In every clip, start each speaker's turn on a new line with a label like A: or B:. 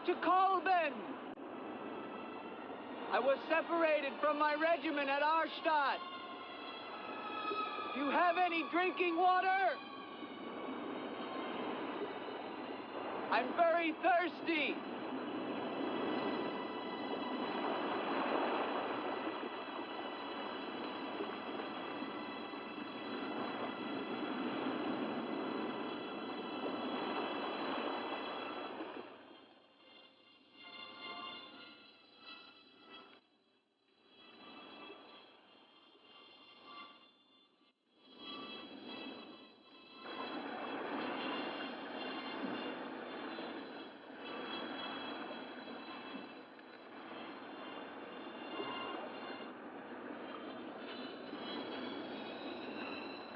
A: to Kolben. I was separated from my regiment at Arstadt. Do you have any drinking water? I'm very thirsty.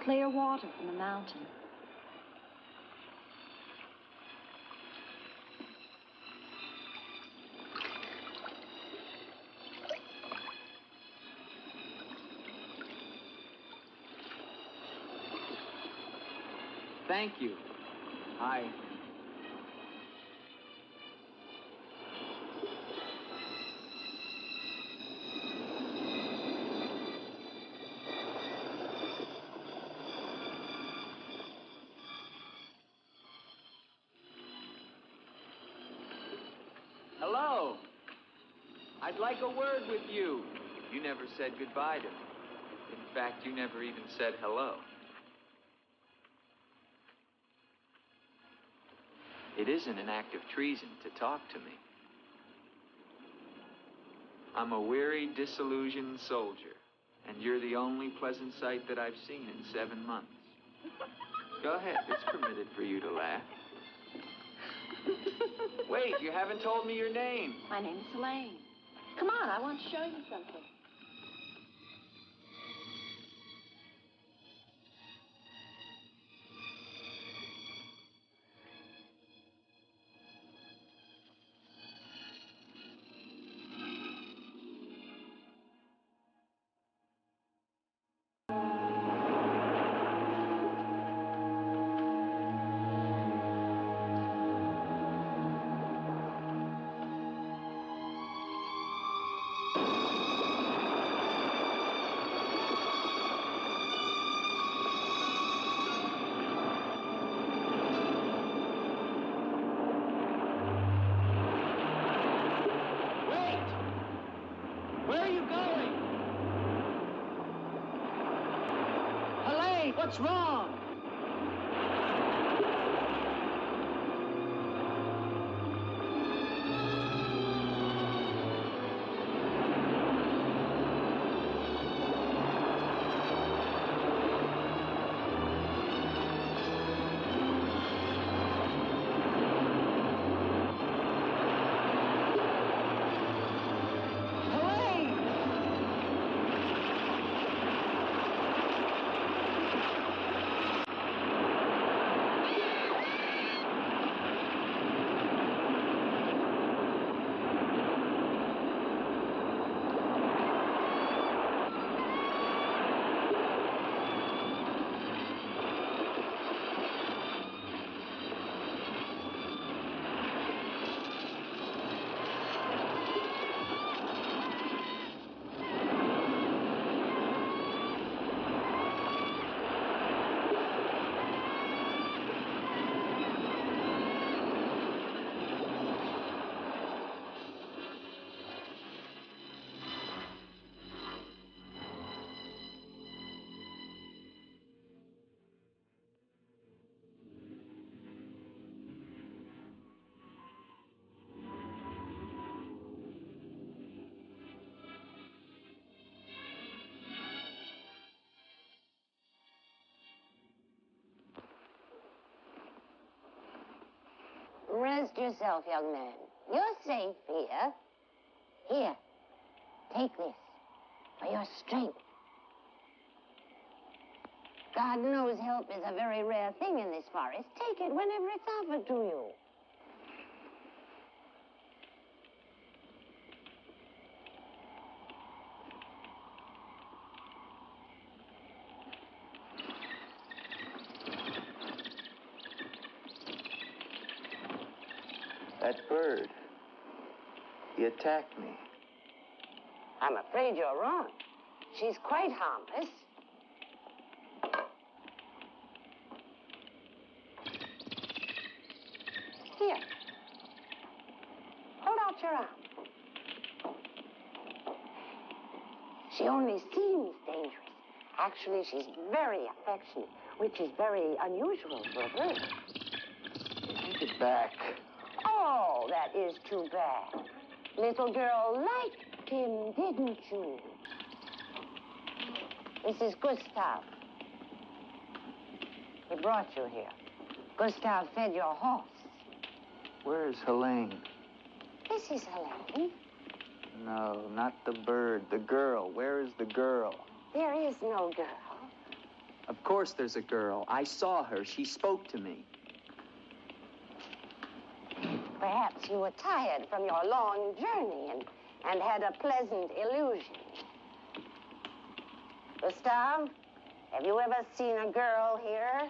B: Clear water from the mountain.
A: Thank you. Hello. I'd like a word with you.
C: You never said goodbye to me. In fact, you never even said hello. It isn't an act of treason to talk to me. I'm a weary, disillusioned soldier, and you're the only pleasant sight that I've seen in 7 months. Go ahead, it's permitted for you to laugh. Wait, you haven't told me your name.
B: My name's Helene. Come on, I want to show you something.
A: What's wrong?
D: Rest yourself, young man. You're safe here. Here, take this for your strength. God knows help is a very rare thing in this forest. Take it whenever it's offered to you.
C: That bird, He attacked me.
D: I'm afraid you're wrong. She's quite harmless. Here. Hold out your arm. She only seems dangerous. Actually, she's very affectionate, which is very unusual for a bird.
C: Take it back.
D: Oh, that is too bad. Little girl liked him, didn't you? This is Gustav. He brought you here. Gustav fed your horse.
C: Where's Helene?
D: This is Helene.
C: No, not the bird. The girl. Where is the girl?
D: There is no girl.
C: Of course there's a girl. I saw her. She spoke to me.
D: Perhaps you were tired from your long journey and had a pleasant illusion. Gustav, have you ever seen a girl here?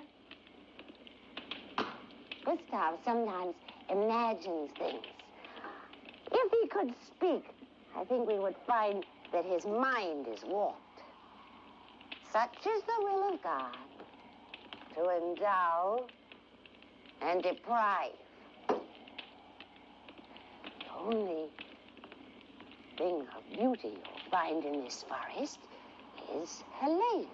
D: Gustav sometimes imagines things. If he could speak, I think we would find that his mind is warped. Such is the will of God, to endow and deprive. The only thing of beauty you'll find in this forest is Helene.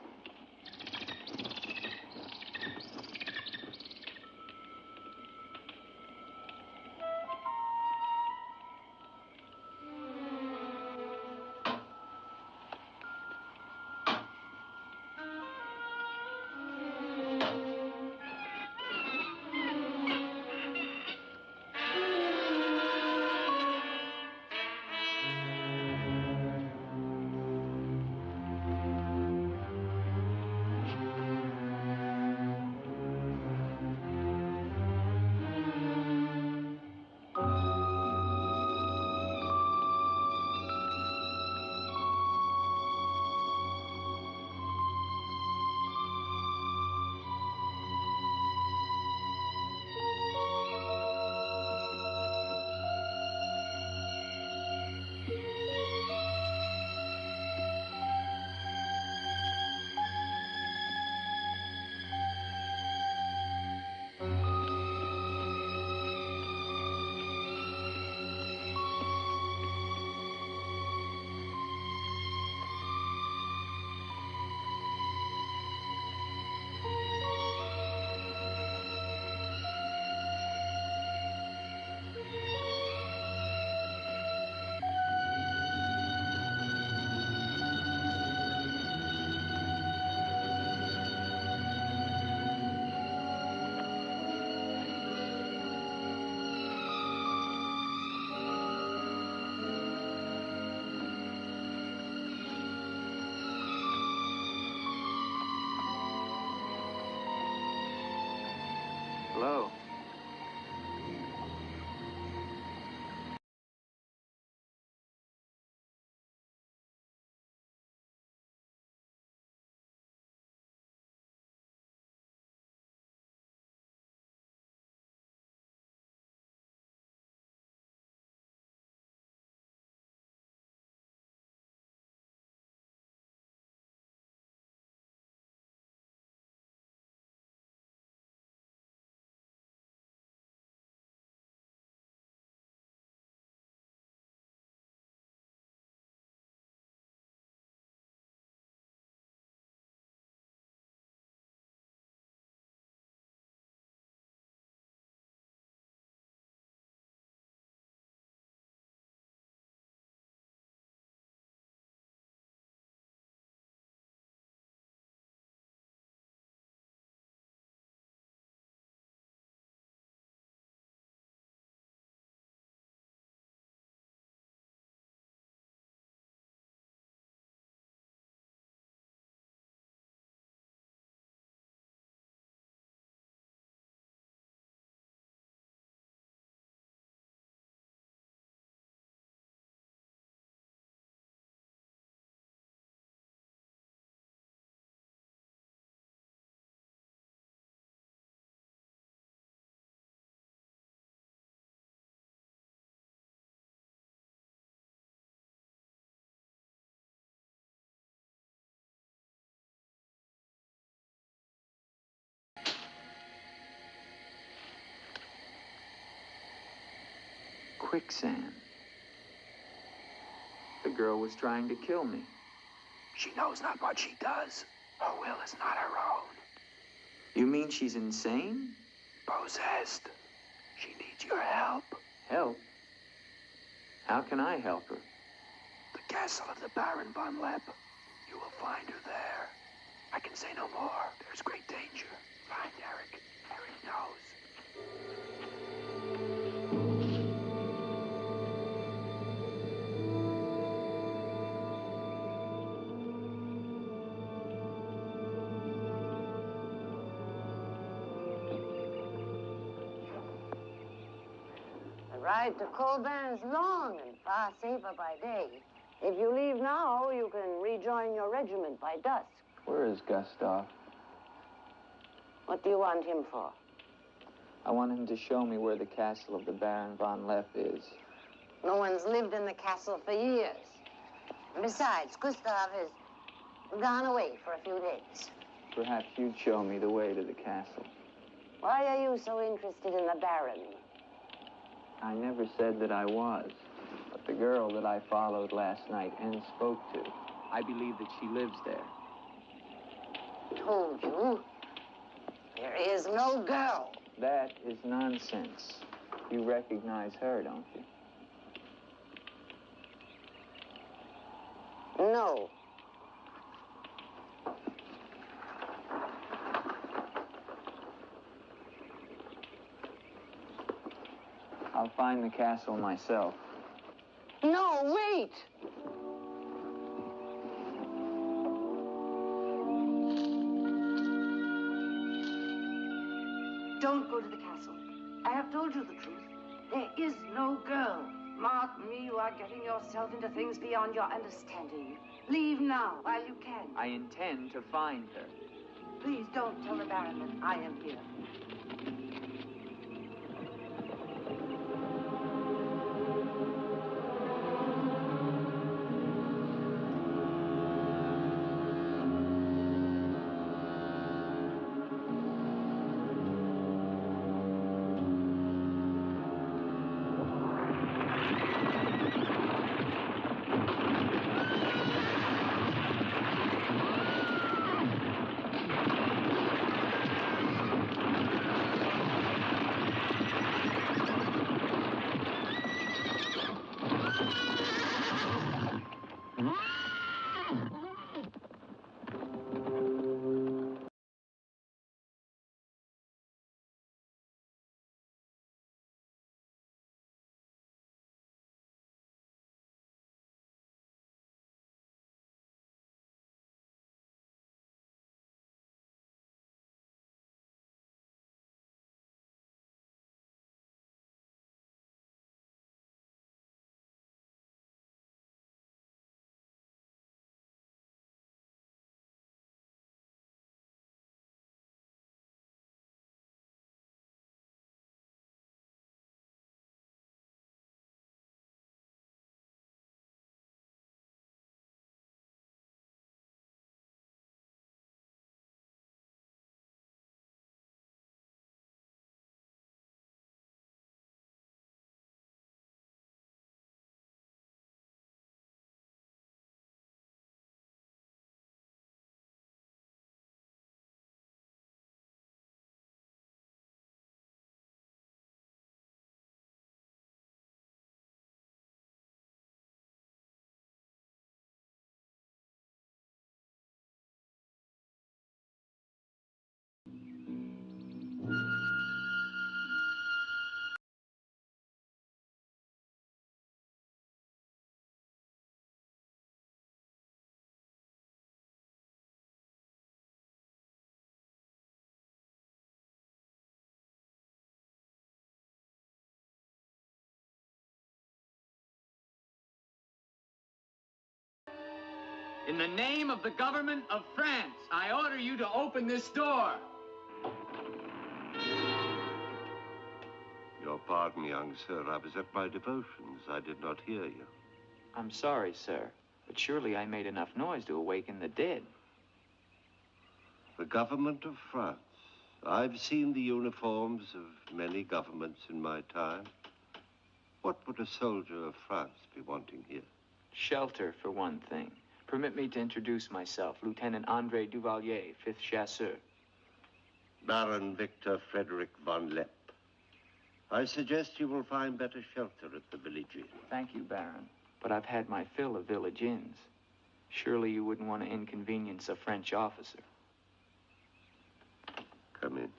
C: quicksand. The girl was trying to kill me.
E: She knows not what she does. Her will is not her own.
C: You mean she's insane?
E: Possessed. She needs your help.
C: Help? How can I help her?
E: The castle of the Baron Von Leppe. You will find her there. I can say no more. There's great danger. Find Eric. Eric knows.
D: The ride to Colburn is long and far safer by day. If you leave now, you can rejoin your regiment by dusk.
C: Where is Gustav?
D: What do you want him for?
C: I want him to show me where the castle of the Baron Von Leppe is.
D: No one's lived in the castle for years. And besides, Gustav has gone away for a few days.
C: Perhaps you'd show me the way to the castle.
D: Why are you so interested in the Baron?
C: I never said that I was. But the girl that I followed last night and spoke to, I believe that she lives there.
D: Told you. There is no girl.
C: That is nonsense. You recognize her, don't you?
D: No.
C: I'll find the castle myself.
D: No, wait! Don't go to the castle. I have told you the truth. There is no girl. Mark me, you are getting yourself into things beyond your understanding. Leave now, while you can.
C: I intend to find her.
D: Please don't tell the Baron that I am here.
A: In the name of the government of France, I order you to open this door.
F: Your pardon, young sir. I was at my devotions. I did not hear you.
C: I'm sorry, sir, but surely I made enough noise to awaken the dead.
F: The government of France. I've seen the uniforms of many governments in my time. What would a soldier of France be wanting here?
C: Shelter, for one thing. Permit me to introduce myself, Lieutenant Andre Duvalier, 5th Chasseur.
F: Baron Victor Frederick Von Leppe. I suggest you will find better shelter at the village inn.
C: Thank you, Baron, but I've had my fill of village inns. Surely you wouldn't want to inconvenience a French officer.
F: Come in.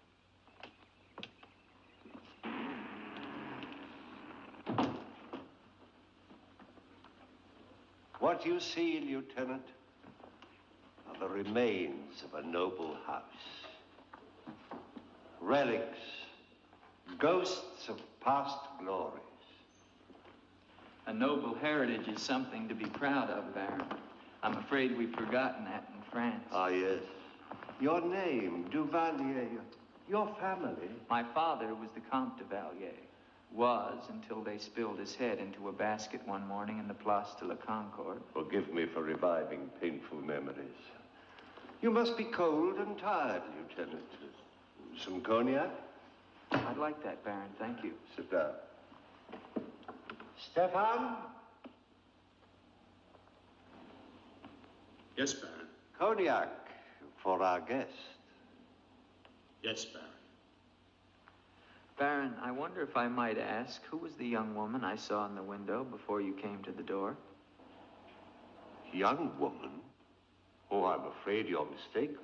F: What you see, Lieutenant, are the remains of a noble house. Relics, ghosts of past glories.
C: A noble heritage is something to be proud of, Baron. I'm afraid we've forgotten that in France.
F: Ah, yes. Your name, Duvalier, your family.
C: My father was the Comte Duvalier. Was until they spilled his head into a basket one morning in the Place de la Concorde.
F: Forgive me for reviving painful memories. You must be cold and tired, Lieutenant. Some cognac?
C: I'd like that, Baron. Thank you.
F: Sit down. Stefan?
G: Yes, Baron.
F: Cognac for our guest.
G: Yes, Baron.
C: Baron, I wonder if I might ask, who was the young woman I saw in the window before you came to the door?
F: Young woman? Oh, I'm afraid you're mistaken.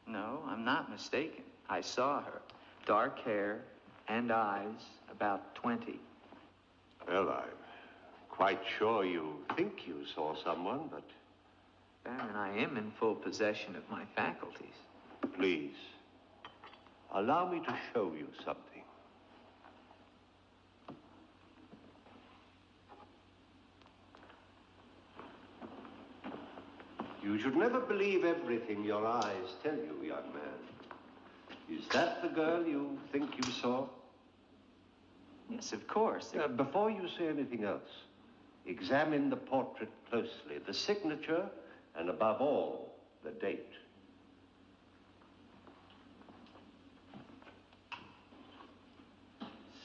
C: No, I'm not mistaken. I saw her. Dark hair and eyes, about 20.
F: Well, I'm quite sure you think you saw someone, but...
C: Baron, I am in full possession of my faculties.
F: Please, allow me to show you something. You should never believe everything your eyes tell you, young man. Is that the girl you think you saw?
C: Yes, of course.
F: Before you say anything else, examine the portrait closely, the signature, and above all, the date.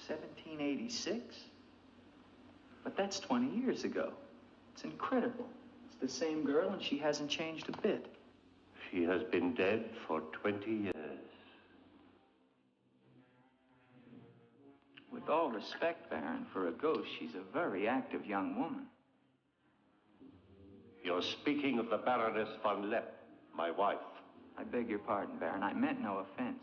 C: $1786? But that's 20 years ago. It's incredible. It's the same girl, and she hasn't changed a bit.
F: She has been dead for 20 years.
C: With all respect, Baron, for a ghost, she's a very active young woman.
F: You're speaking of the Baroness Von Leppe, my wife.
C: I beg your pardon, Baron. I meant no offense.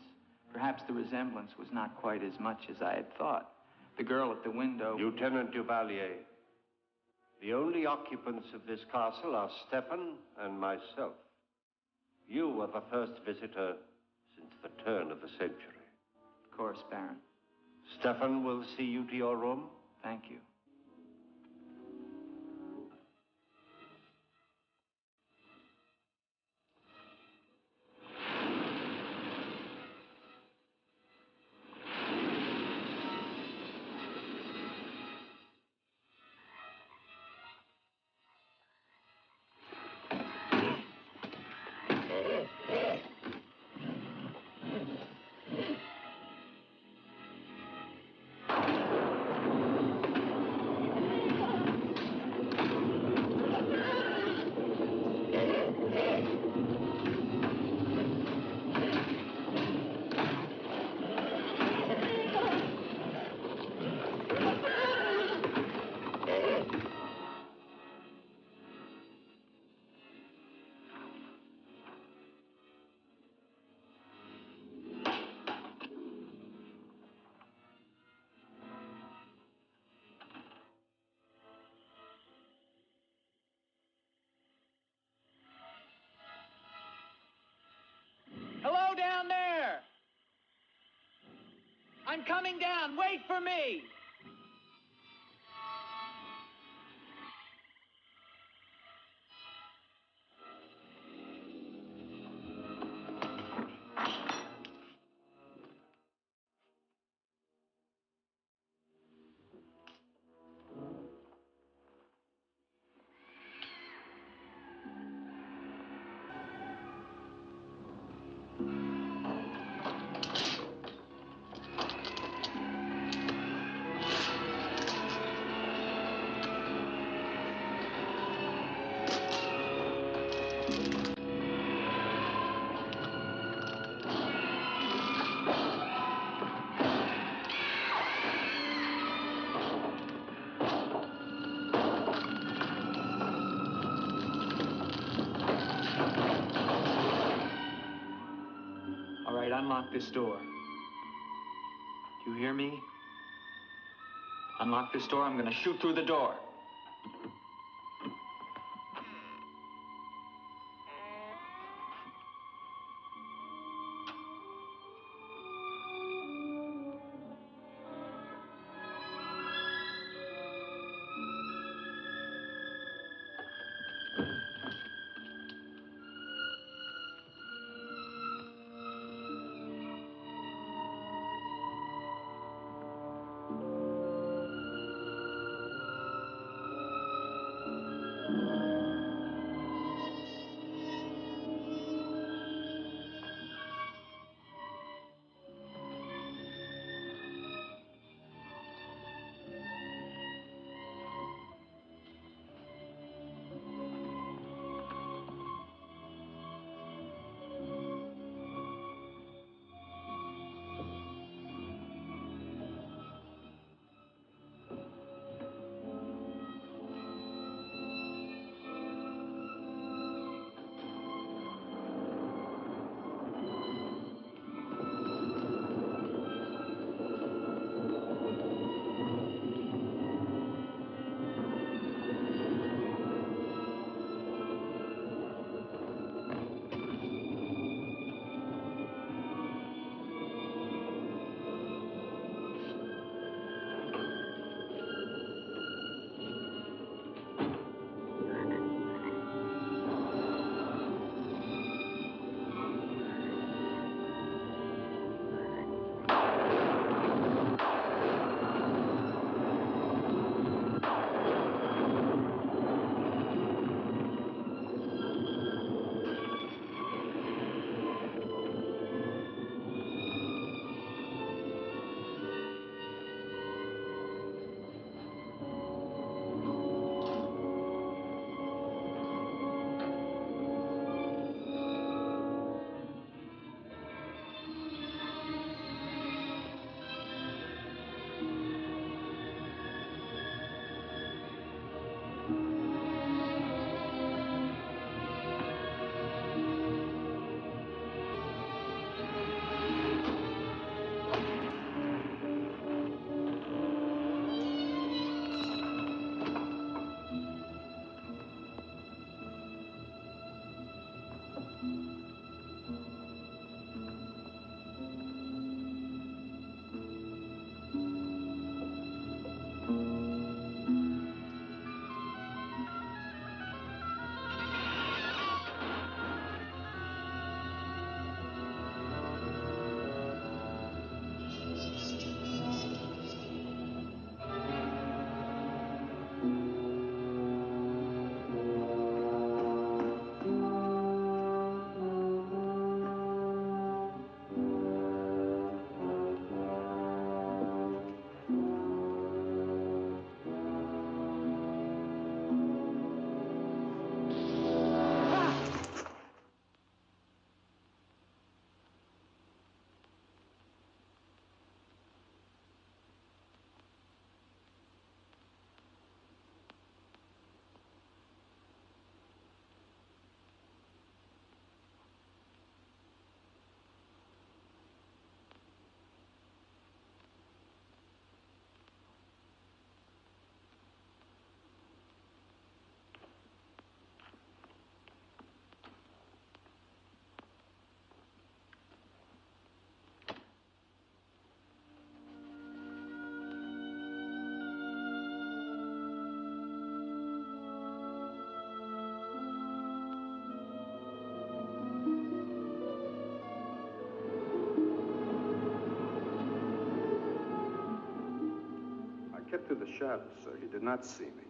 C: Perhaps the resemblance was not quite as much as I had thought. The girl at the window...
F: Lieutenant Duvalier, the only occupants of this castle are Stefan and myself. You are the first visitor since the turn of the century.
C: Of course, Baron.
F: Stefan will see you to your room.
C: Thank you.
A: Hello down there! I'm coming down. Wait for me!
C: Unlock this door. Do you hear me? Unlock this door, I'm gonna shoot through the door.
H: Kept through the shadows, sir. He did not see me.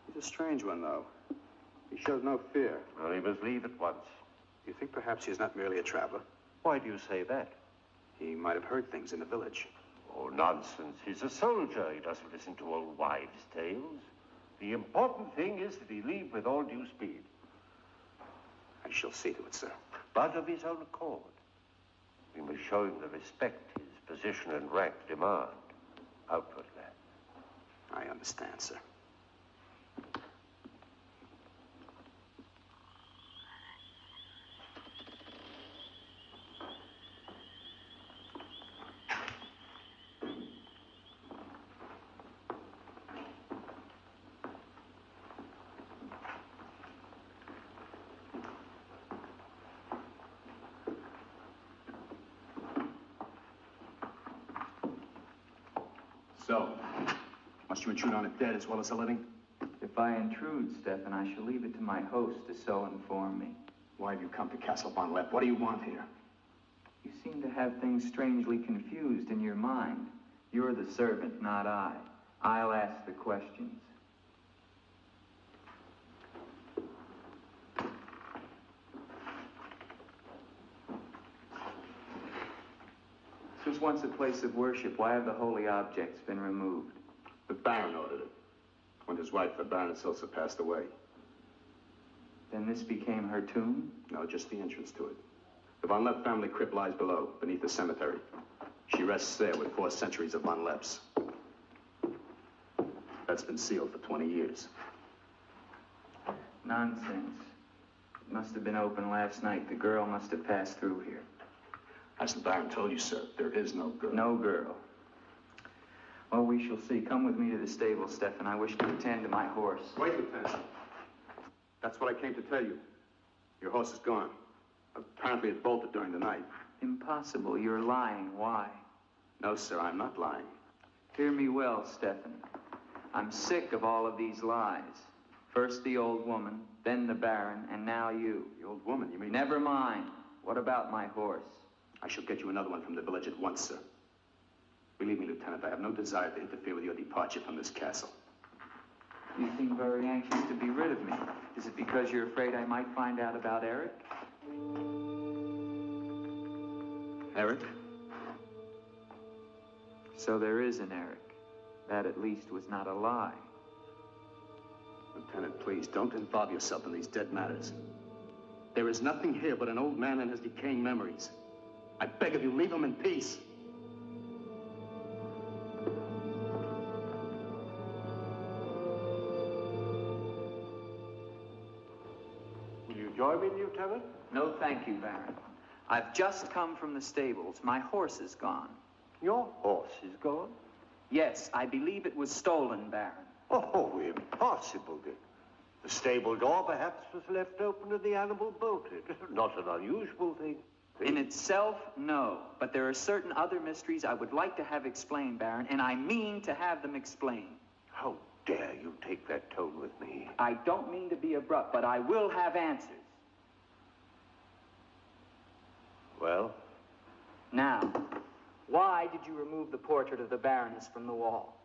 H: He's a strange one, though. He showed no fear.
F: Well, he must leave at once.
H: You think perhaps he's not merely a traveler?
F: Why do you say that?
H: He might have heard things in the village.
F: Oh, nonsense. He's a soldier. He doesn't listen to old wives' tales. The important thing is that he leave with all due speed.
H: shall see to it, sir.
F: But of his own accord. We must show him the respect his position and rank demand outwardly.
H: I understand, sir.
I: So, must you intrude on a dead as well as a living?
C: If I intrude, Stefan, I shall leave it to my host to so inform me.
I: Why have you come to Castle Von Leppe? What do you want here?
C: You seem to have things strangely confused in your mind. You're the servant, not I. I'll ask the questions. This was once a place of worship. Why have the holy objects been removed?
I: The Baron ordered it. When his wife, the Baroness Ilsa, passed away.
C: Then this became her tomb?
I: No, just the entrance to it. The Von Leppe family crypt lies below, beneath the cemetery. She rests there with 4 centuries of Von Leppes. That's been sealed for 20 years.
C: Nonsense. It must have been open last night. The girl must have passed through here.
I: As the Baron told you, sir, there is no girl.
C: No girl. Well, we shall see. Come with me to the stable, Stefan. I wish to attend to my horse.
I: Wait, Lieutenant. That's what I came to tell you. Your horse is gone. Apparently it bolted during the night.
C: Impossible. You're lying. Why?
I: No, sir, I'm not lying.
C: Hear me well, Stefan. I'm sick of all of these lies. First the old woman, then the Baron, and now you.
I: The old woman, you mean?
C: Never mind. What about my horse?
I: I shall get you another one from the village at once, sir. Believe me, Lieutenant, I have no desire to interfere with your departure from this castle.
C: You seem very anxious to be rid of me. Is it because you're afraid I might find out about Eric?
I: Eric?
C: So there is an Eric. That at least was not a lie.
I: Lieutenant, please, don't involve yourself in these dead matters. There is nothing here but an old man and his decaying memories. I beg of you, leave him in peace.
F: Will you join me, Lieutenant?
C: No, thank you, Baron. I've just come from the stables. My horse is gone.
F: Your horse is gone?
C: Yes, I believe it was stolen, Baron.
F: Oh, impossible, Dick. The stable door perhaps was left open and the animal bolted. Not an unusual thing.
C: In itself, no. But there are certain other mysteries I would like to have explained, Baron, and I mean to have them explained.
F: How dare you take that tone with me?
C: I don't mean to be abrupt, but I will have answers.
F: Well?
C: Now, why did you remove the portrait of the Baroness from the wall?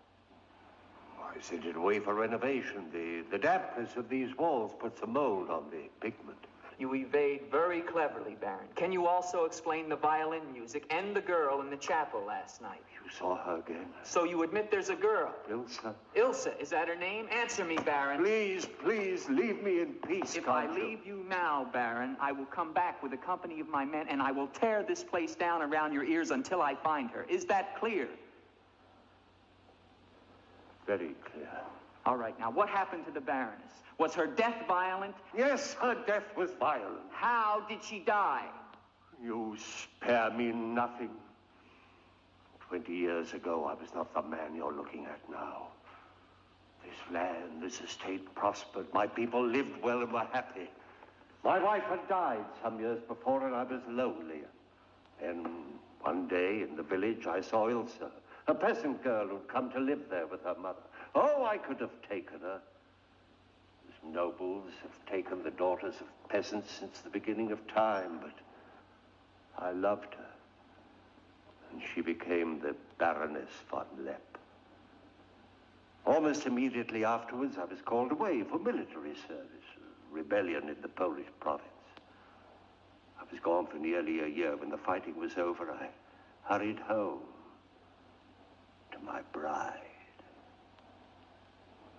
F: I sent it away for renovation. The dampness of these walls puts a mold on the pigment.
C: You evade very cleverly, Baron. Can you also explain the violin music and the girl in the chapel last night?
F: You saw her again?
C: So you admit there's a girl?
F: Ilsa.
C: Ilsa, is that her name? Answer me, Baron.
F: Please, please, leave me in peace,
C: If I leave you now, Baron, I will come back with a company of my men, and I will tear this place down around your ears until I find her. Is that clear?
F: Very clear.
C: All right, now, what happened to the Baroness? Was her death violent?
F: Yes, her death was violent.
C: How did she die?
F: You spare me nothing. 20 years ago, I was not the man you're looking at now. This land, this estate prospered. My people lived well and were happy. My wife had died some years before, and I was lonely. Then, one day in the village, I saw Ilsa, a peasant girl who'd come to live there with her mother. Oh, I could have taken her. As nobles have taken the daughters of peasants since the beginning of time, but I loved her. And she became the Baroness Von Leppe. Almost immediately afterwards, I was called away for military service, a rebellion in the Polish province. I was gone for nearly a year. When the fighting was over, I hurried home to my bride.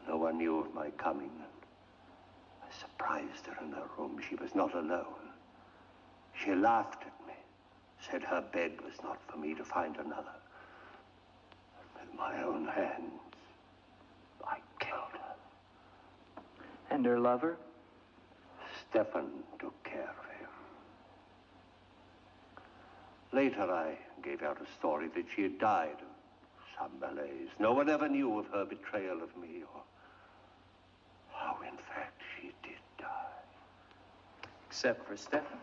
F: No one knew of my coming, and I surprised her in her room. She was not alone. She laughed at me, said her bed was not for me to find another. And with my own hands, I killed her.
C: And her lover?
F: Stefan took care of him. Later, I gave out a story that she had died of some malaise. No one ever knew of her betrayal of me, or how, in fact, she did die.
C: Except for Stefan.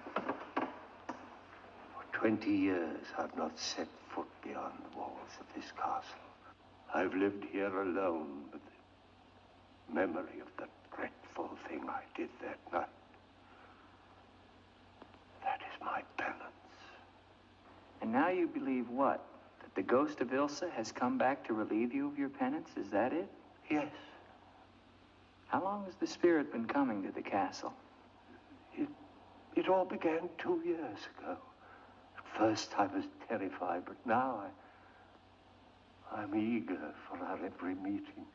F: For 20 years, I've not set foot beyond the walls of this castle. I've lived here alone with the memory of the dreadful thing I did that night. That is my penance.
C: And now you believe what? That the ghost of Ilsa has come back to relieve you of your penance? Is that it?
F: Yes.
C: How long has the spirit been coming to the castle?
F: It all began 2 years ago. At first I was terrified, but now I'm eager for our every meeting.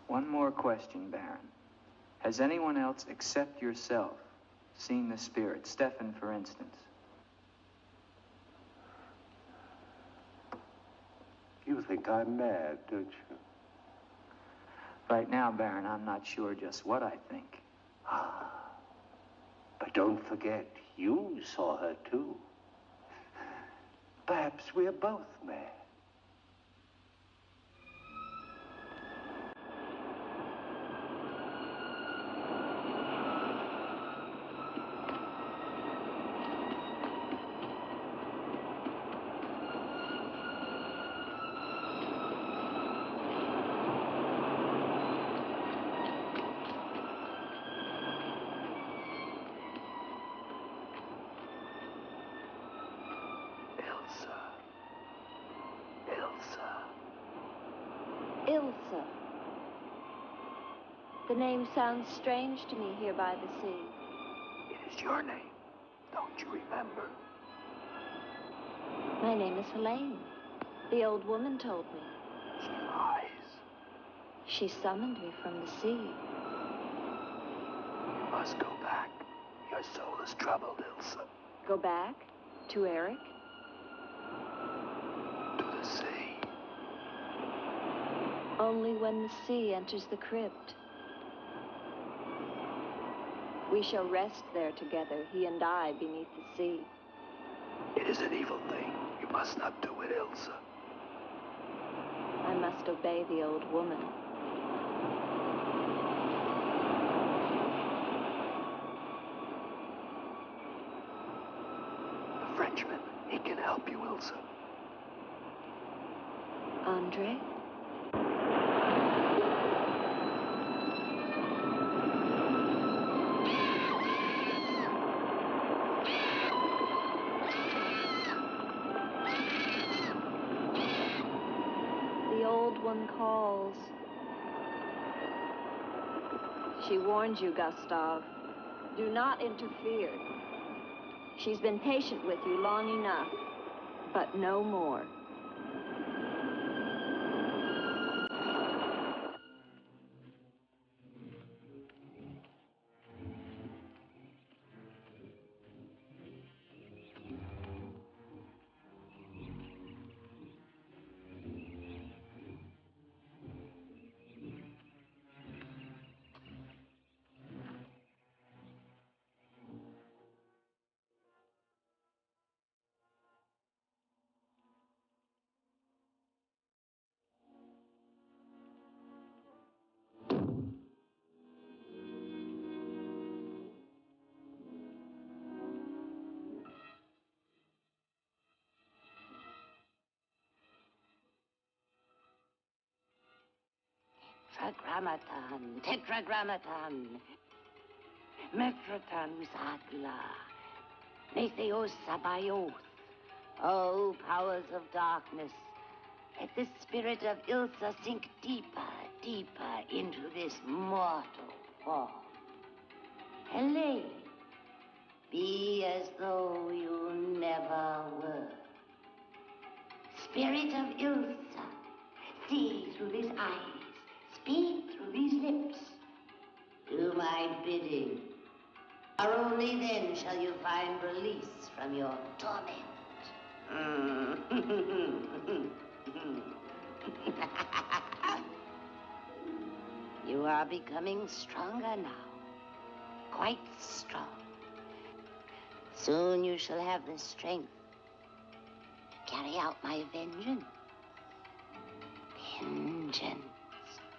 C: One more question, Baron. Has anyone else except yourself seen the spirit? Stefan, for instance.
F: You think I'm mad, don't you?
C: Right now, Baron, I'm not sure just what I think.
F: Ah. But don't forget, you saw her too. Perhaps we're both mad.
B: Ilsa. The name sounds strange to me here by the sea.
E: It is your name. Don't you remember?
B: My name is Helene. The old woman told me.
E: She lies.
B: She summoned me from the sea.
E: You must go back. Your soul is troubled, Ilsa.
B: Go back? To Eric?
E: To the sea.
B: Only when the sea enters the crypt. We shall rest there together, he and I, beneath the sea.
E: It is an evil thing. You must not do it, Ilsa.
B: I must obey the old woman.
E: The Frenchman, he can help you, Ilsa.
B: Andre? The old one calls. She warned you, Gustav. Do not interfere. She's been patient with you long enough, but no more.
D: Tetragrammaton, tetragrammaton. Metroton usagla. Metheos sabayoth. Oh, powers of darkness, let the spirit of Ilsa sink deeper, deeper into this mortal form. Helene, be as though you never were. Spirit of Ilsa, see through these eyes, speak through these lips. Do my bidding. For only then shall you find release from your torment. You are becoming stronger now. Quite strong. Soon you shall have the strength to carry out my vengeance. Vengeance.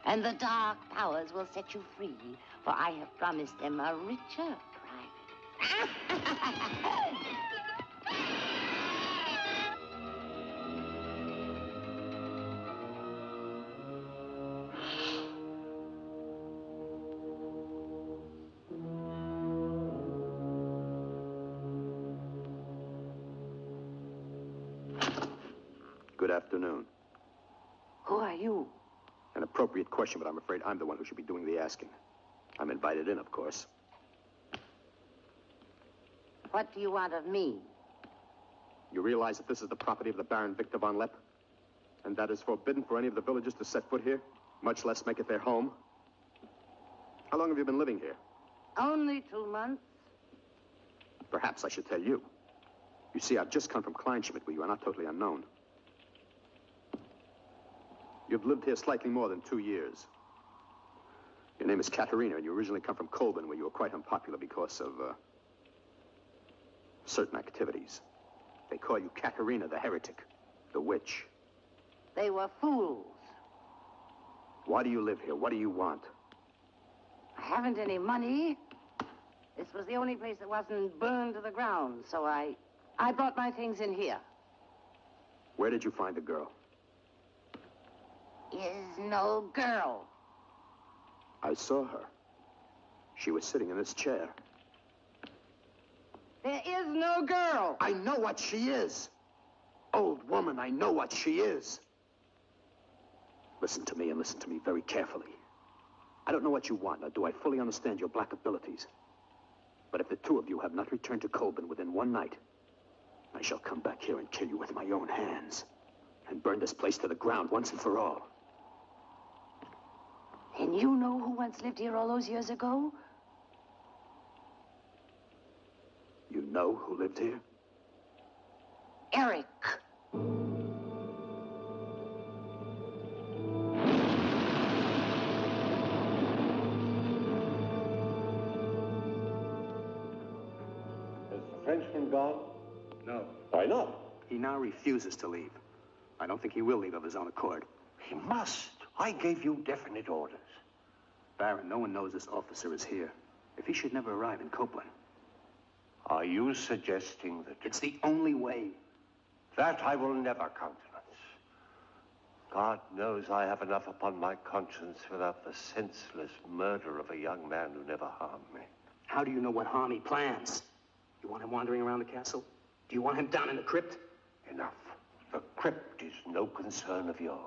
D: And the dark powers will set you free, for I have promised them a richer prize.
H: Good afternoon.
D: Who are you?
H: An appropriate question, but I'm afraid I'm the one who should be doing the asking. I'm invited in, of course.
D: What do you want of me?
H: You realize that this is the property of the Baron Victor Von Leppe? And that is forbidden for any of the villagers to set foot here, much less make it their home? How long have you been living here?
D: Only 2 months.
H: Perhaps I should tell you. You see, I've just come from Kleinschmidt, where you are not totally unknown. You've lived here slightly more than 2 years. Your name is Katerina, and you originally come from Kolben, where you were quite unpopular because of, certain activities. They call you Katerina the heretic, the witch.
D: They were fools.
H: Why do you live here? What do you want?
D: I haven't any money. This was the only place that wasn't burned to the ground, so I brought my things in here.
H: Where did you find the girl?
D: Is no girl.
H: I saw her. She was sitting in this chair.
D: There is no girl.
H: I know what she is. Old woman, I know what she is. Listen to me, and listen to me very carefully. I don't know what you want, nor do I fully understand your black abilities. But if the two of you have not returned to Kolben within one night, I shall come back here and kill you with my own hands, and burn this place to the ground once and for all.
D: And you know who once lived here all those years ago?
H: You know who lived here?
D: Eric.
F: Is the Frenchman gone?
H: No.
F: Why not?
H: He now refuses to leave. I don't think he will leave of his own accord.
F: He must. I gave you definite orders.
H: Baron, no one knows this officer is here. If he should never arrive in Copeland.
F: Are you suggesting that...
H: It's the only way.
F: That I will never countenance. God knows I have enough upon my conscience without the senseless murder of a young man who never harmed me.
I: How do you know what harm he plans? You want him wandering around the castle? Do you want him down in the crypt?
F: Enough. The crypt is no concern of yours.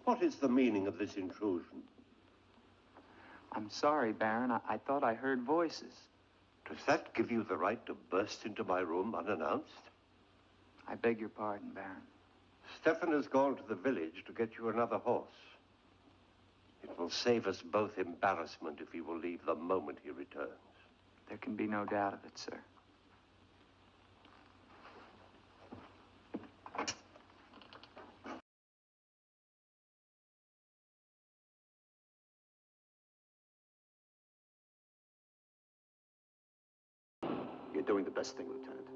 F: What is the meaning of this intrusion?
C: I'm sorry, Baron. I thought I heard voices.
F: Does that give you the right to burst into my room unannounced?
C: I beg your pardon, Baron.
F: Stefan has gone to the village to get you another horse. It will save us both embarrassment if he will leave the moment he returns.
C: There can be no doubt of it, sir.
H: You're doing the best thing, Lieutenant.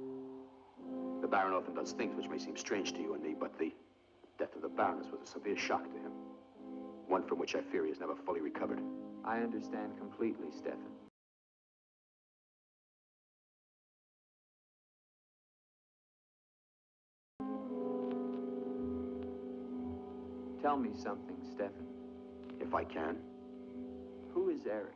H: The Baron often does things which may seem strange to you and me, but the death of the Baroness was a severe shock to him. One from which I fear he has never fully recovered.
C: I understand completely, Stefan. Tell me something, Stefan.
H: If I can.
C: Who is Eric?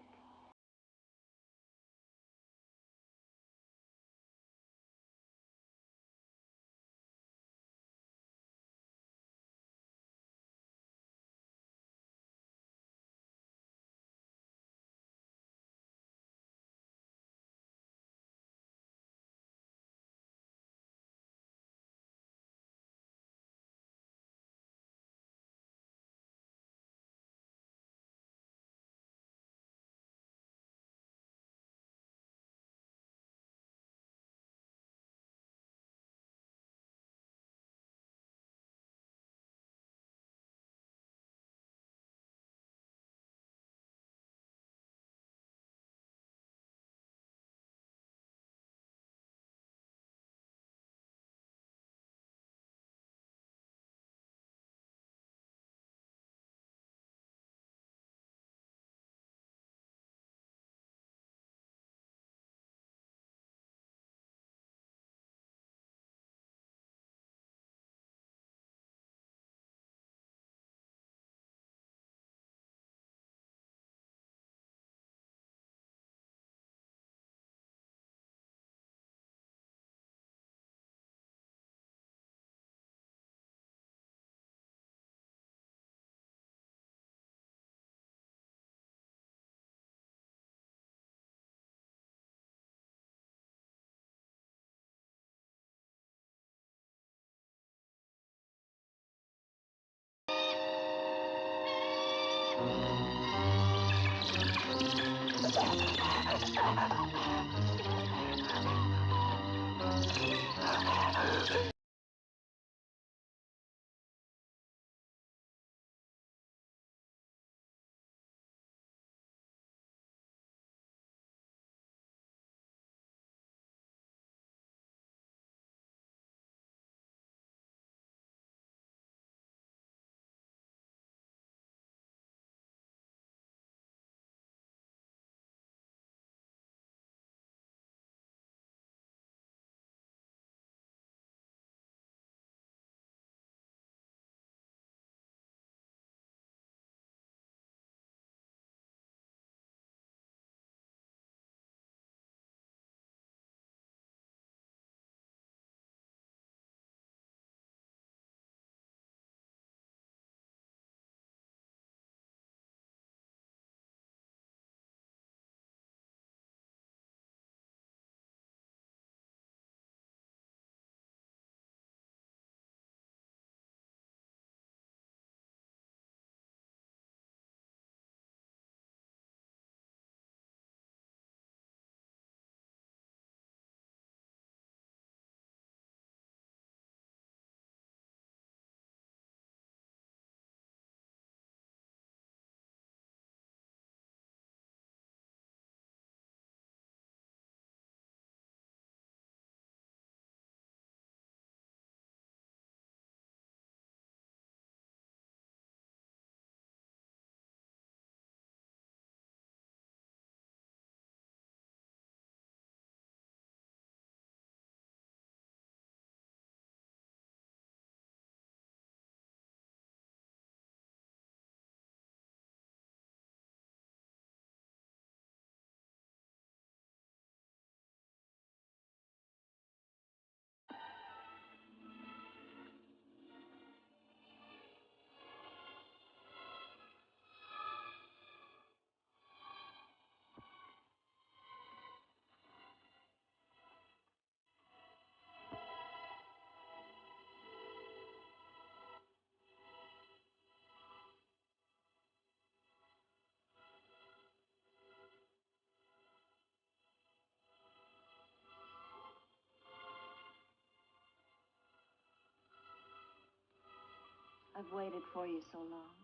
B: I've waited for you so long.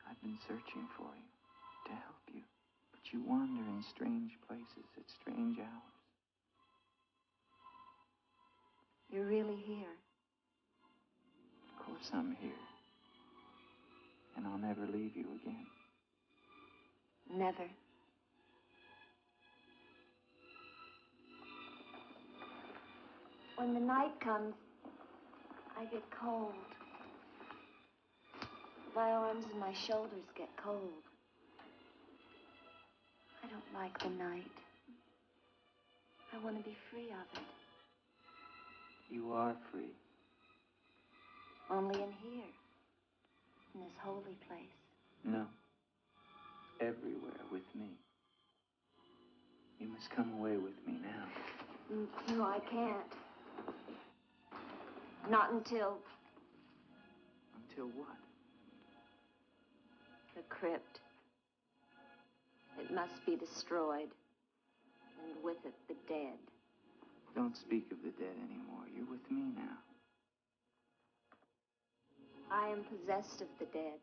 C: I've been searching for you, to help you. But you wander in strange places at strange hours.
B: You're really here.
C: Of course I'm here. And I'll never leave you again.
B: Never. When the night comes, I get cold. My arms and my shoulders get cold. I don't like the night. I want to be free of it.
C: You are free.
B: Only in here. In this holy place.
C: No. Everywhere with me. You must come away with me now.
B: No, I can't. Not until...
C: Until what?
B: The crypt. It must be destroyed. And with it, the dead.
C: Don't speak of the dead anymore. You're with me now.
B: I am possessed of the dead.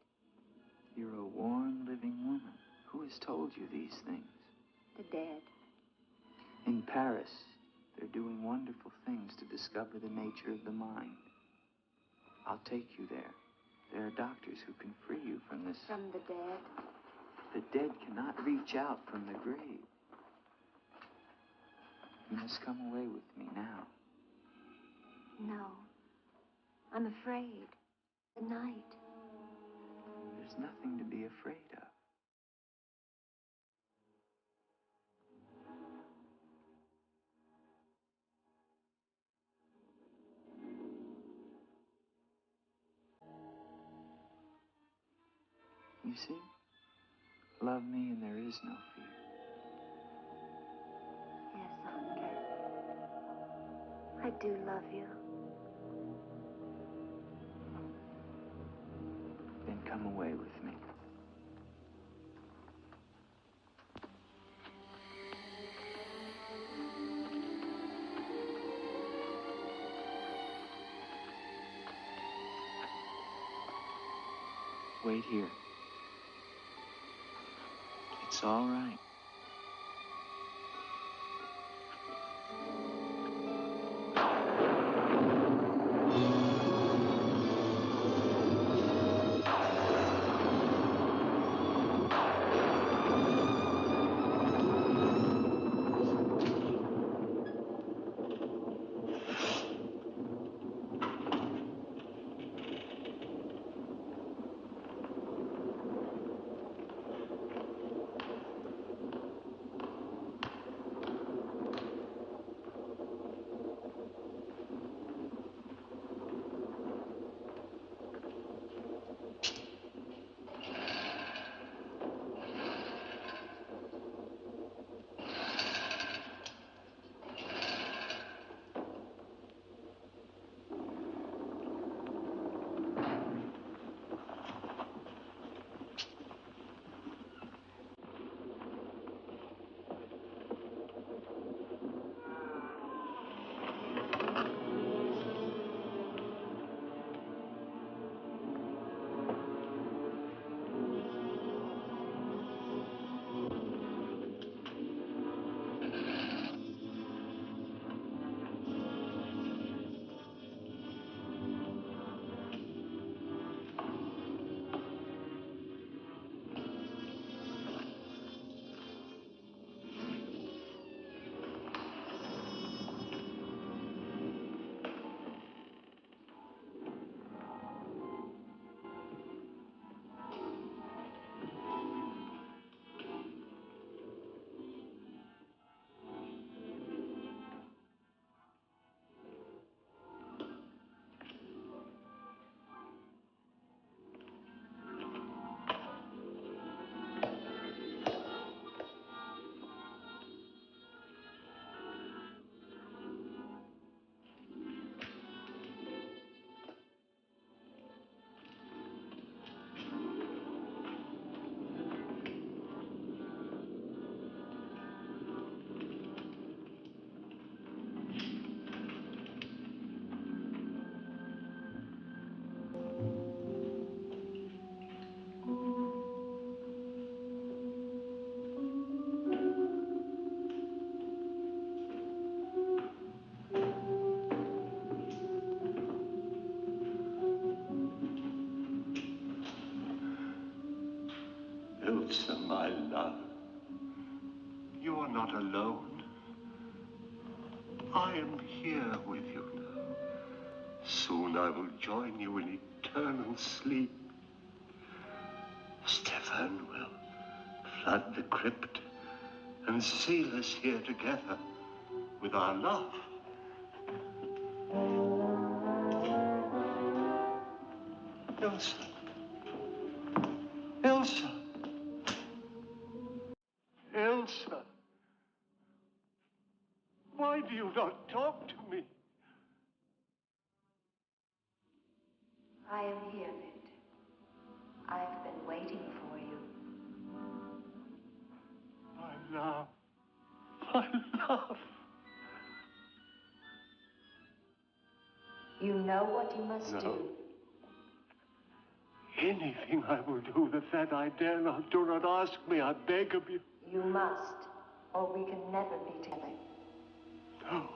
C: You're a warm, living woman. Who has told you these things?
B: The dead.
C: In Paris, they're doing wonderful things to discover the nature of the mind. I'll take you there. There are doctors who can free you from this.
B: From the dead?
C: The dead cannot reach out from the grave. You must come away with me now.
B: No. I'm afraid. The night.
C: There's nothing to be afraid of. You see? Love me and there is no fear.
B: Yes, Andre. I do love you.
C: Then come away with me. Wait here. It's all right.
F: Ilsa, my love, you are not alone. I am here with you now. Soon I will join you in eternal sleep. Stefan will flood the crypt and seal us here together with our love. Ilsa. Ilsa. Ilsa. Why do you not talk to me?
B: I am here, Victor. I've been waiting for you.
F: My love. My love.
B: You know what you must do.
F: Anything I will do that I dare not. Do not ask me, I beg of you.
B: You must, or we can never be together.
F: No,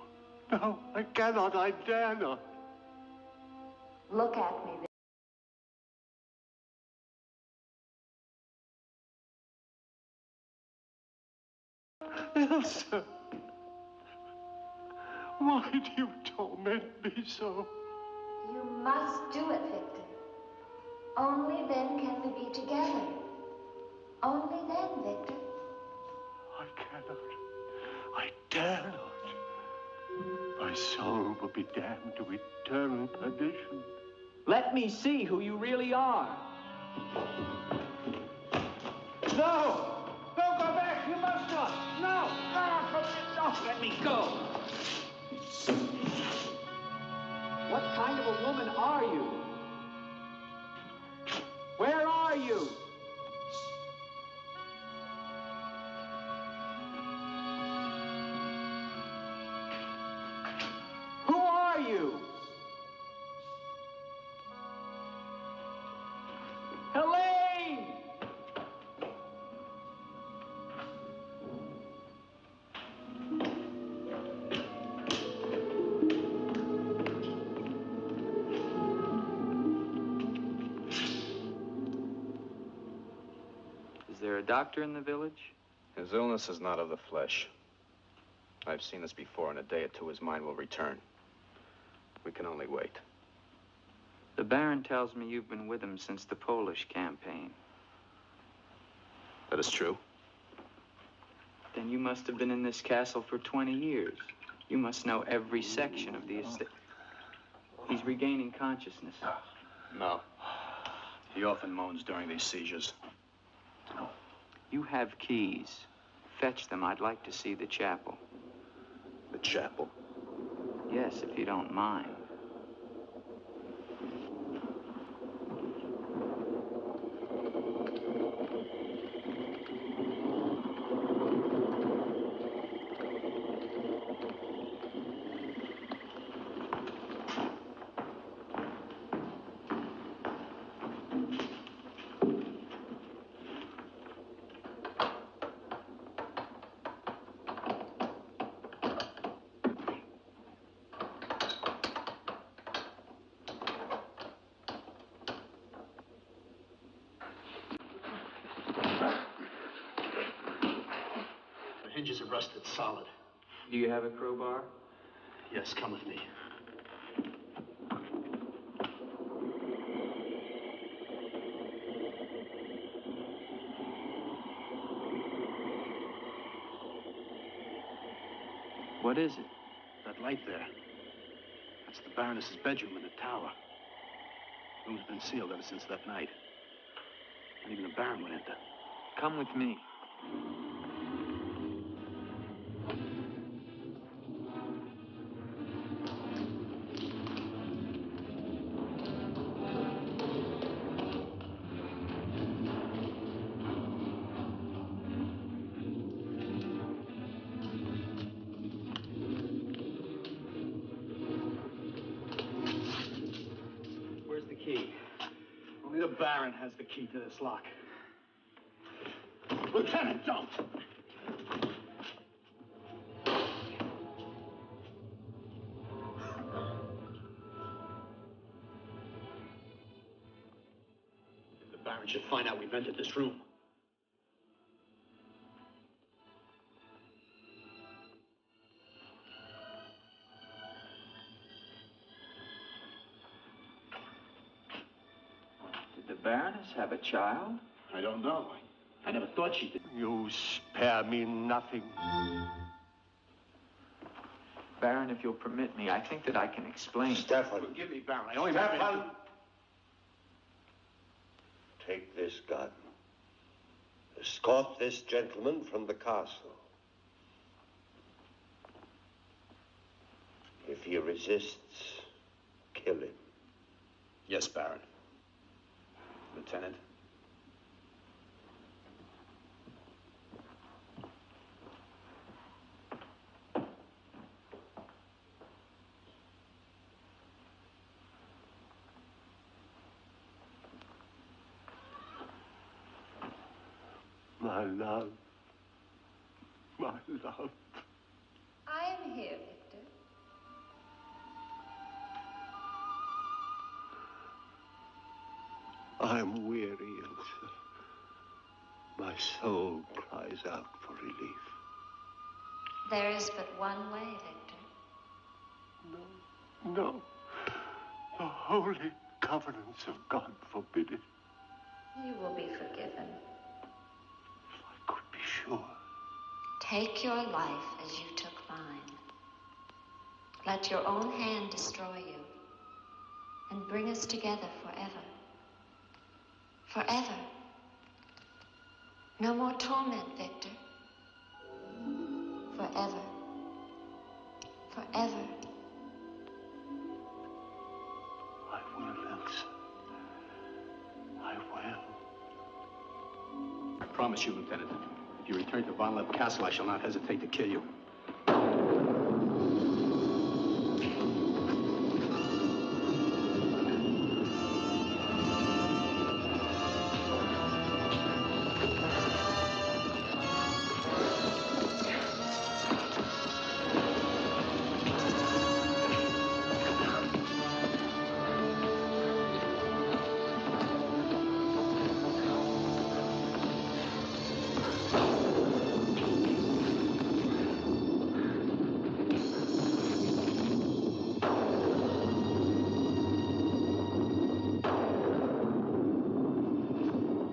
F: no, I cannot, I dare not.
B: Look at me,
F: Elsa, why do you torment me so?
B: You must do it, Victor. Only then can we be together. Only then, Victor.
F: I cannot. I dare not. My soul will be damned to eternal perdition.
A: Let me see who you really are. No! Don't go back! You must not! No! No! Let me go! What kind of a woman are you? Where are you? Who are you? Helene!
C: Is there a doctor in the village?
H: His illness is not of the flesh. I've seen this before. In a day or two, his mind will return. We can only wait.
C: The Baron tells me you've been with him since the Polish campaign.
H: That is true.
C: Then you must have been in this castle for 20 years. You must know every section of the estate. He's regaining consciousness.
H: No. He often moans during these seizures.
C: You have keys. Fetch them. I'd like to see the chapel.
H: The chapel?
C: Yes, if you don't mind.
H: The hinges are rusted solid.
C: Do you have a crowbar?
H: Yes, come with me.
C: What is it?
H: That light there. That's the Baroness's bedroom in the tower. The room's been sealed ever since that night. Not even the Baron would enter.
C: Come with me. Where's the key?
H: Only the Baron has the key to this lock. Lieutenant, don't! If the Baron should find out we've entered this room,
C: Baroness have a child?
I: I don't know. I never thought she did.
F: You spare me nothing.
C: Baron, if you'll permit me, I think that I can explain.
F: Stefan.
I: Forgive me, Baron. I only
F: Stefan! Take this gun. Escort this gentleman from the castle. If he resists, kill him.
I: Yes, Baron. Lieutenant.
F: My love. My love.
B: I am here, Victor.
F: I am weary, Ilsa. My soul cries out for relief.
B: There is but one way, Victor.
F: No. The holy covenants of God forbid it.
B: You will be forgiven.
F: If I could be sure.
B: Take your life as you took mine. Let your own hand destroy you and bring us together forever. Forever. No more torment, Victor. Forever. Forever.
F: I will, Ilsa. I will.
I: I promise you, Lieutenant. If you return to Von Leppe Castle, I shall not hesitate to kill you.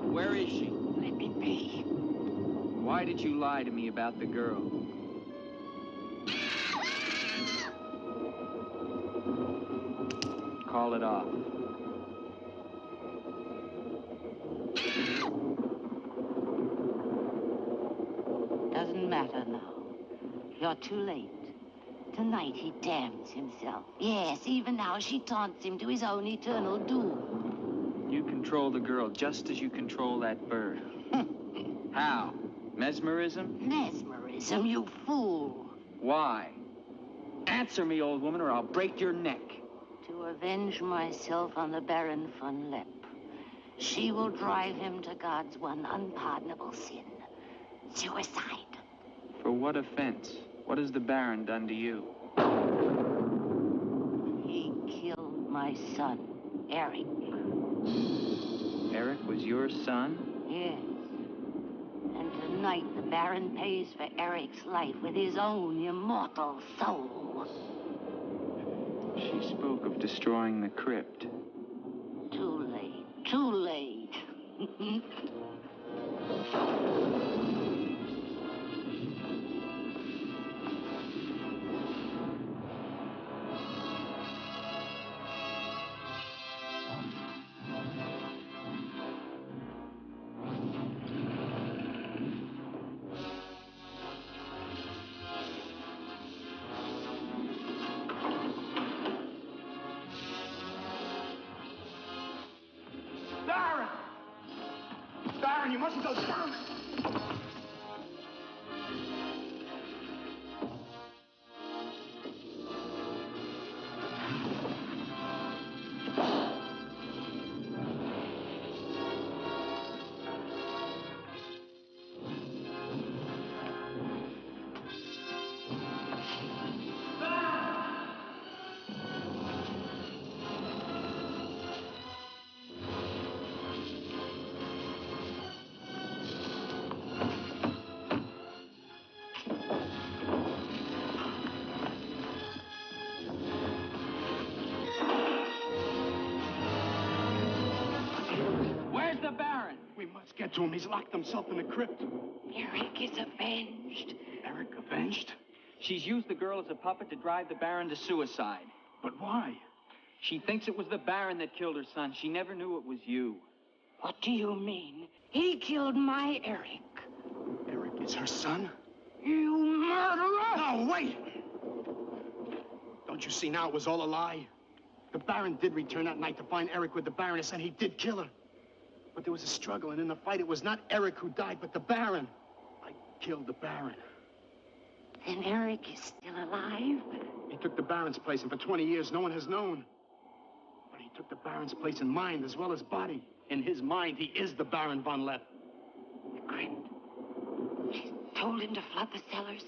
C: Where is she?
D: Let me be.
C: Why did you lie to me about the girl? Call it off.
D: Doesn't matter now. You're too late. Tonight he damns himself. Yes, even now she taunts him to his own eternal doom.
C: You control the girl just as you control that bird. How? Mesmerism?
D: Mesmerism, you fool.
C: Why? Answer me, old woman, or I'll break your neck.
D: To avenge myself on the Baron Von Leppe. She will drive him to God's one unpardonable sin. Suicide.
C: For what offense? What has the Baron done to you?
D: He killed my son, Eric.
C: Eric was your son?
D: Yes. And tonight the Baron pays for Eric's life with his own immortal soul.
C: She spoke of destroying the crypt.
D: Too late. Too late.
I: Baron! Baron, you mustn't go down. Let's get to him. He's locked himself in the crypt.
J: Eric is avenged.
I: Eric avenged?
C: She's used the girl as a puppet to drive the Baron to suicide.
I: But why?
C: She thinks it was the Baron that killed her son. She never knew it was you.
J: What do you mean? He killed my Eric.
I: Eric is her son?
J: You murderer!
I: No, wait! Don't you see now it was all a lie? The Baron did return that night to find Eric with the Baroness, and he did kill her. But there was a struggle, and in the fight, it was not Eric who died, but the Baron. I killed the Baron.
J: Then Eric is still alive?
I: He took the Baron's place, and for 20 years, no one has known. But he took the Baron's place in mind as well as body. In his mind, he is the Baron Von Leppe.
J: The crypt. She told him to flood the cellars.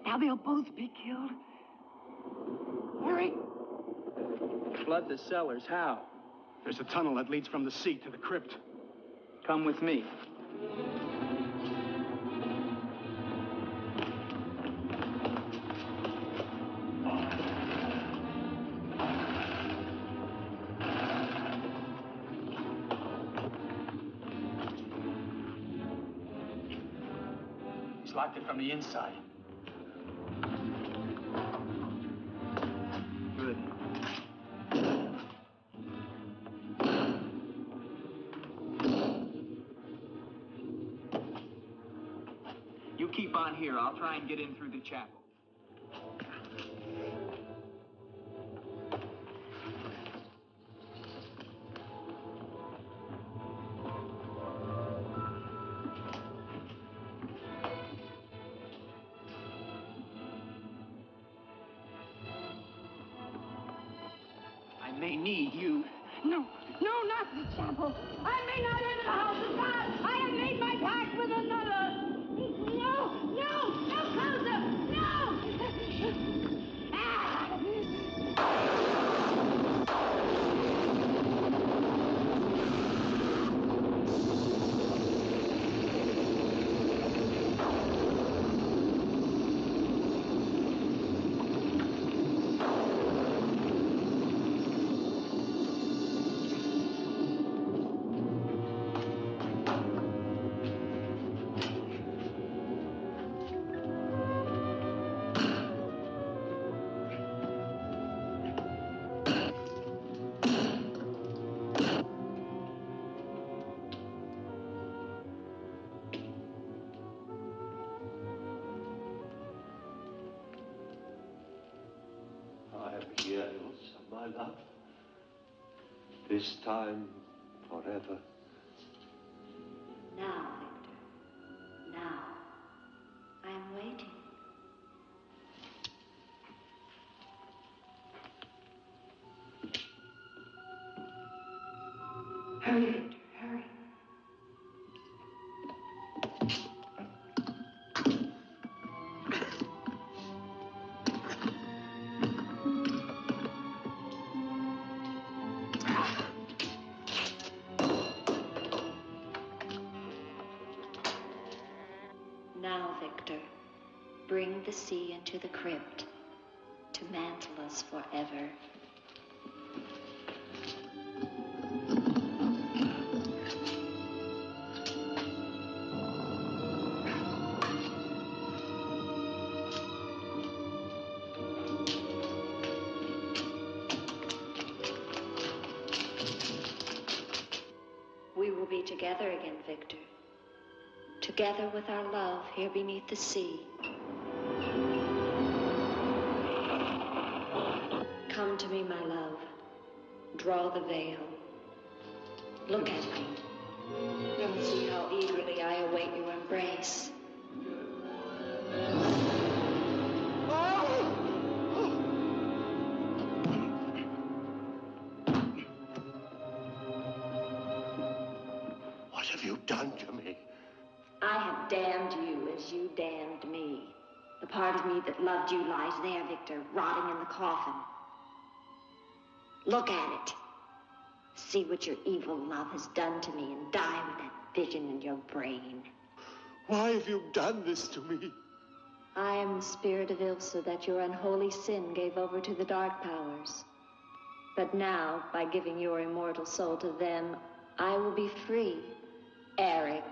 J: Now they'll both be killed. Eric?
C: Flood the cellars? How?
I: There's a tunnel that leads from the sea to the crypt.
C: Come with me.
I: He's locked it from the inside.
C: Good. You keep on here. I'll try and get in through the chapel. I may need you.
J: No, not the chapel. I may not enter the house of God. I have made my pact with another. No closer. No!
F: Years of my love. This time, forever.
B: Now, Victor. Now. I am waiting.
J: Hurry, Victor, hurry.
B: Now, Victor, bring the sea into the crypt to mantle us forever. We will be together again, Victor. Together with our love here beneath the sea. Come to me, my love. Draw the veil. Look at me. And see how eagerly I await your embrace.
F: What have you done to me?
B: I have damned you as you damned me. The part of me that loved you lies there, Victor, rotting in the coffin. Look at it. See what your evil love has done to me and die with that vision in your brain.
F: Why have you done this to me?
B: I am the spirit of Ilsa that your unholy sin gave over to the dark powers. But now, by giving your immortal soul to them, I will be free.
D: Eric.